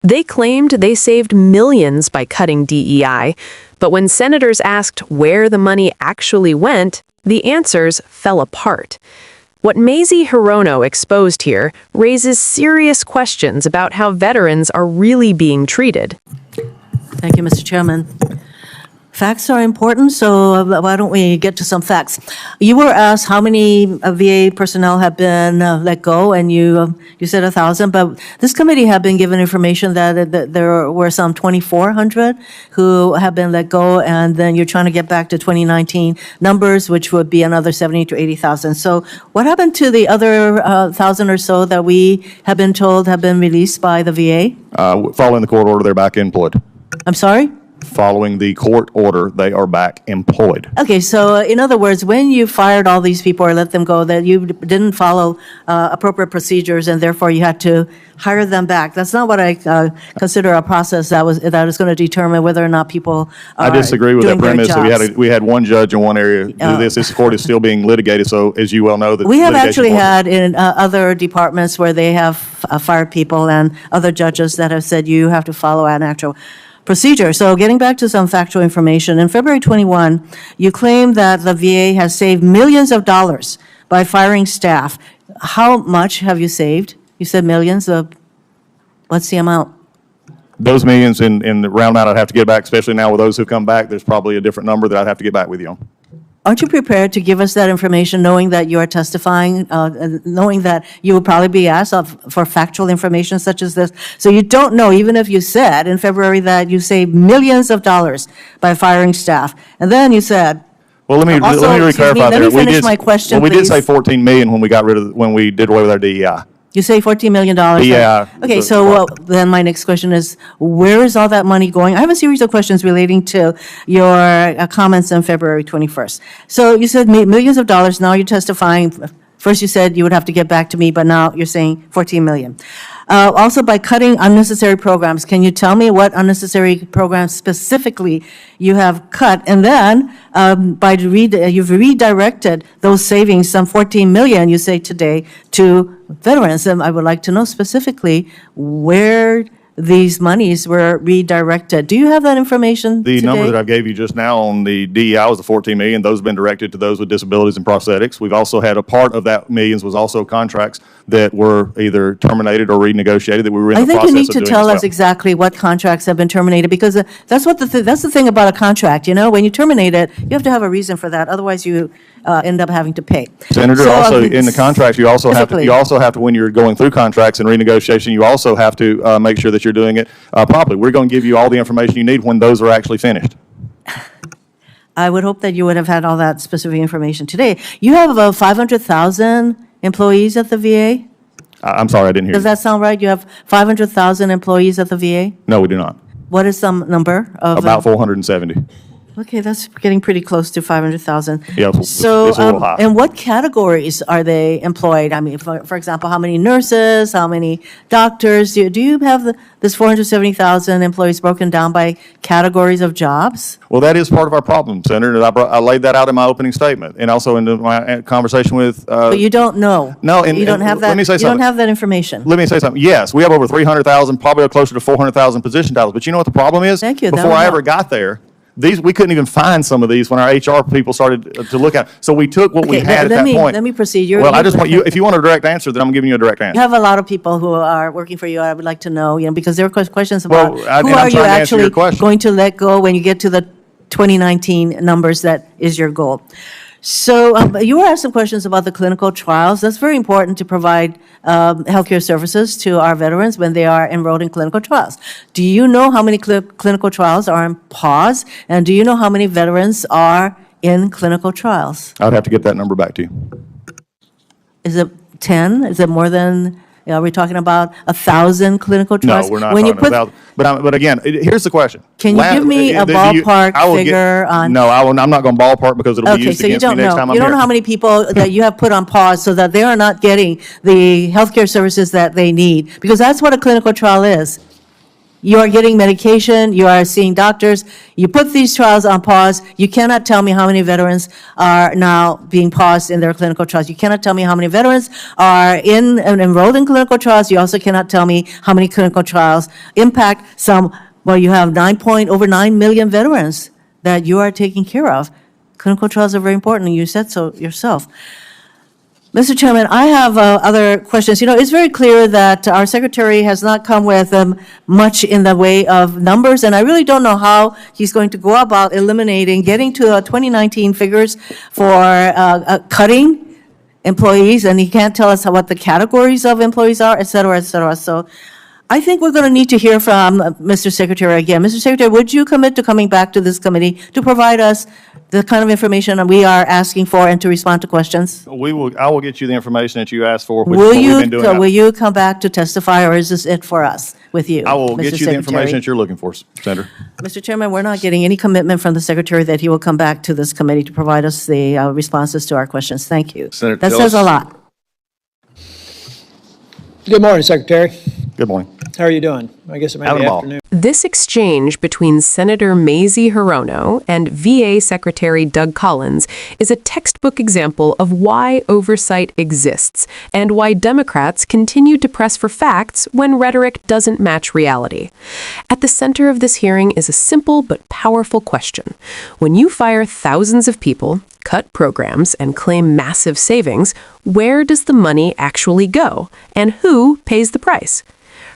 They claimed they saved millions by cutting DEI, but when senators asked where the money actually went, the answers fell apart. What Mazie Hirono exposed here raises serious questions about how veterans are really being treated. Thank you, Mr. Chairman. Facts are important, so why don't we get to some facts? You were asked how many VA personnel have been let go, and you said 1,000, but this committee have been given information that there were some 2,400 who have been let go, and then you're trying to get back to 2019 numbers, which would be another 70 to 80,000. So what happened to the other 1,000 or so that we have been told have been released by the VA? Following the court order, they're back employed. I'm sorry? Following the court order, they are back employed. Okay, so in other words, when you fired all these people or let them go, that you didn't follow appropriate procedures and therefore you had to hire them back. That's not what I consider a process that is going to determine whether or not people are I disagree with that doing their premise. jobs. We had one judge in one area do this. This court is still being litigated, so as you well know, that We have litigation actually part- had in other departments where they have fired people and other judges that have said you have to follow an actual procedure. So getting back to some factual information, in February 21, you claimed that the VA has saved millions of dollars by firing staff. How much have you saved? You said millions. What's the amount? Those millions in the round amount I'd have to get back, especially now with those who've come back, there's probably a different number that I'd have to get back with you on. Aren't you prepared to give us that information, knowing that you are testifying, knowing that you will probably be asked for factual information such as this? So you don't know, even if you said in February that you saved millions of dollars by firing staff. And then you said, Well, let me Also, excuse me, re-clarify let there. me finish my question, Well, we did say please. 14 million when we did away with our DEI. you say $14 million. Yeah. Okay, so then my next question is, where is all that money going? I have a series of questions relating to your comments on February 21st. So you said millions of dollars, now you're testifying. First you said you would have to get back to me, but now you're saying 14 million. Also, by cutting unnecessary programs, can you tell me what unnecessary programs specifically you have cut? And then you've redirected those savings, some 14 million, you say today, to veterans. And I would like to know specifically where these monies were redirected. Do you have that information The today? number that I gave you just now on the DEI was the 14 million. Those have been directed to those with disabilities and prosthetics. We've also had a part of that millions was also contracts that were either terminated or renegotiated that we were in I the think process you of need doing to tell as us well. exactly what contracts have been terminated, because that's what that's the thing about a contract, you know? When you terminate it, you have to have a reason for that, otherwise you end up having to pay. Senator, So, also in the contracts, you also have physically. to, when you're going through contracts and renegotiation, you also have to make sure that you're doing it properly. We're going to give you all the information you need when those are actually finished. I would hope that you would have had all that specific information today. You have about 500,000 employees at the VA? I'm sorry, I didn't hear Does you. that sound right? You have 500,000 employees at the VA? No, we do not. What is some number of? About 470. Okay, that's getting pretty close to 500,000. Yeah, it's So, a little high. and what categories are they employed? I mean, for example, how many nurses, how many doctors? Do you have this 470,000 employees broken down by categories of jobs? Well, that is part of our problem, Senator. And I laid that out in my opening statement and also in my conversation with. But you don't know. No, and- You don't and have let that, me say you don't something. have that information. Let me say something. Yes, we have over 300,000, probably closer to 400,000 position titles. But you know what the problem is? Thank you. That Before would I help. ever got there, we couldn't even find some of these when our HR people started to look at. So we took what we Okay, had at that point. let me proceed. Well, I just want you, if you want a direct answer, then I'm giving you a direct You answer. have a lot of people who are working for you. I would like to know, because there are questions about Well, who and I'm are you trying to answer your actually question. going to let go when you get to the 2019 numbers that is your goal. So you were asked some questions about the clinical trials. That's very important to provide healthcare services to our veterans when they are enrolled in clinical trials. Do you know how many clinical trials are on pause? And do you know how many veterans are in clinical trials? I'd have to get that number back to you. Is it 10? Is it more than, are we talking about 1,000 clinical No, trials? we're not When you talking put- about, but again, here's the question. Can you give me a ballpark I will figure on? No, I'm not going to ballpark because it'll be Okay, used so you against me don't next know. time I'm You don't here. know how many people that you have put on pause so that they are not getting the healthcare services that they need, because that's what a clinical trial is. You are getting medication, you are seeing doctors, you put these trials on pause. You cannot tell me how many veterans are now being paused in their clinical trials. You cannot tell me how many veterans are enrolled in clinical trials. You also cannot tell me how many clinical trials impact well, you have over 9 million veterans that you are taking care of. Clinical trials are very important, and you said so yourself. Mr. Chairman, I have other questions. It's very clear that our secretary has not come with much in the way of numbers, and I really don't know how he's going to go about getting to 2019 figures for cutting employees, and he can't tell us what the categories of employees are, et cetera, et cetera. So I think we're going to need to hear from Mr. Secretary again. Mr. Secretary, would you commit to coming back to this committee to provide us the kind of information we are asking for and to respond to questions? I will get you the information that you asked for, which is what we've been doing. Will you come back to testify, or is this it for us with you, I will Mr. get you the information Secretary? that you're looking for, Senator. Mr. Chairman, we're not getting any commitment from the Secretary that he will come back to this committee to provide us the responses to our questions. Thank you. Senator That says a lot. Good morning, Secretary. Good morning. How are you doing? I guess it might Having be a ball. afternoon. This exchange between Senator Mazie Hirono and VA Secretary Doug Collins is a textbook example of why oversight exists and why Democrats continue to press for facts when rhetoric doesn't match reality. At the center of this hearing is a simple but powerful question. When you fire thousands of people, cut programs, and claim massive savings, where does the money actually go? And who pays the price?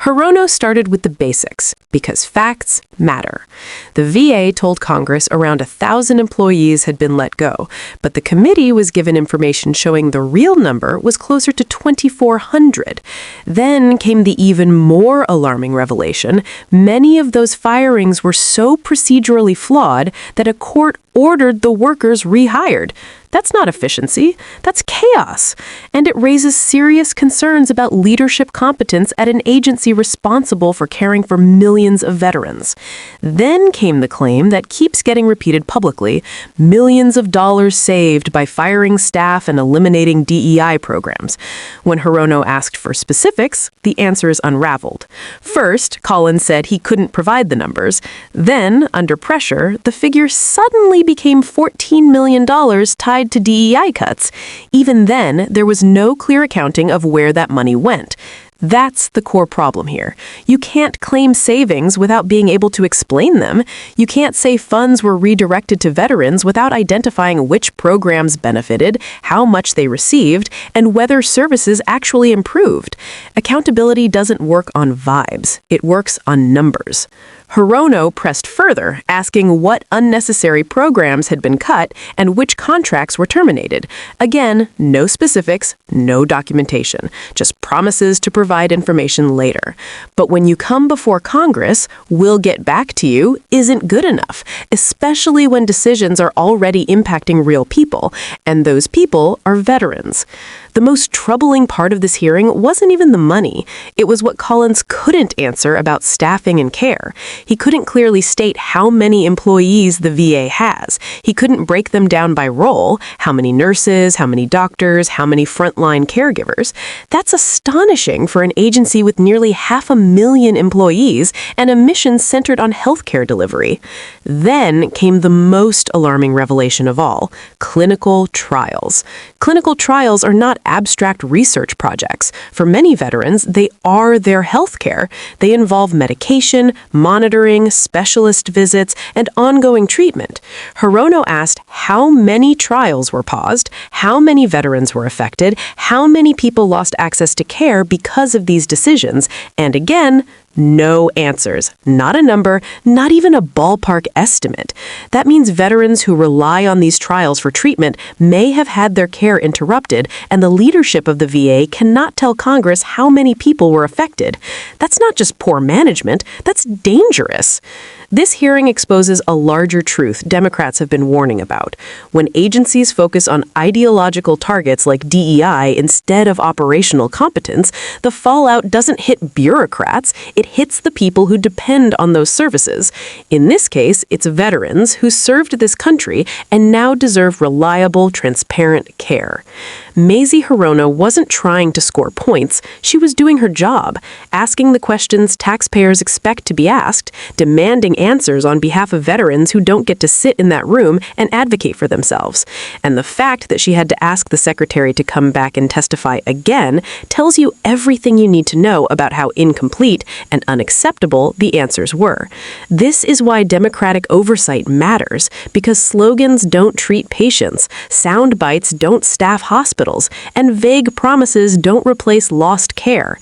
Hirono started with the basics, because facts matter. The VA told Congress around 1,000 employees had been let go, but the committee was given information showing the real number was closer to 2,400. Then came the even more alarming revelation. Many of those firings were so procedurally flawed that a court ordered the workers rehired. That's not efficiency, that's chaos. And it raises serious concerns about leadership competence at an agency responsible for caring for millions of veterans. Then came the claim that keeps getting repeated publicly, millions of dollars saved by firing staff and eliminating DEI programs. When Hirono asked for specifics, the answers unraveled. First, Collins said he couldn't provide the numbers. Then, under pressure, the figure suddenly became $14 million tied to DEI cuts. Even then, there was no clear accounting of where that money went. That's the core problem here. You can't claim savings without being able to explain them. You can't say funds were redirected to veterans without identifying which programs benefited, how much they received, and whether services actually improved. Accountability doesn't work on vibes. It works on numbers. Hirono pressed further, asking what unnecessary programs had been cut and which contracts were terminated. Again, no specifics, no documentation, just promises to provide information later. But when you come before Congress, "we'll get back to you" isn't good enough, especially when decisions are already impacting real people, and those people are veterans. The most troubling part of this hearing wasn't even the money. It was what Collins couldn't answer about staffing and care. He couldn't clearly state how many employees the VA has. He couldn't break them down by role, how many nurses, how many doctors, how many frontline caregivers. That's astonishing for an agency with nearly 500,000 employees and a mission centered on healthcare delivery. Then came the most alarming revelation of all: clinical trials. Clinical trials are not abstract research projects. For many veterans, they are their healthcare. They involve medication, monitoring, specialist visits, and ongoing treatment. Hirono asked how many trials were paused, how many veterans were affected, how many people lost access to care because of these decisions, and again, no answers. Not a number, not even a ballpark estimate. That means veterans who rely on these trials for treatment may have had their care interrupted, and the leadership of the VA cannot tell Congress how many people were affected. That's not just poor management, that's dangerous. This hearing exposes a larger truth Democrats have been warning about. When agencies focus on ideological targets like DEI instead of operational competence, the fallout doesn't hit bureaucrats, it it hits the people who depend on those services. In this case, it's veterans who served this country and now deserve reliable, transparent care. Mazie Hirono wasn't trying to score points. She was doing her job, asking the questions taxpayers expect to be asked, demanding answers on behalf of veterans who don't get to sit in that room and advocate for themselves. And the fact that she had to ask the secretary to come back and testify again tells you everything you need to know about how incomplete and unacceptable the answers were. This is why democratic oversight matters, because slogans don't treat patients, sound bites don't staff hospitals, and vague promises don't replace lost care.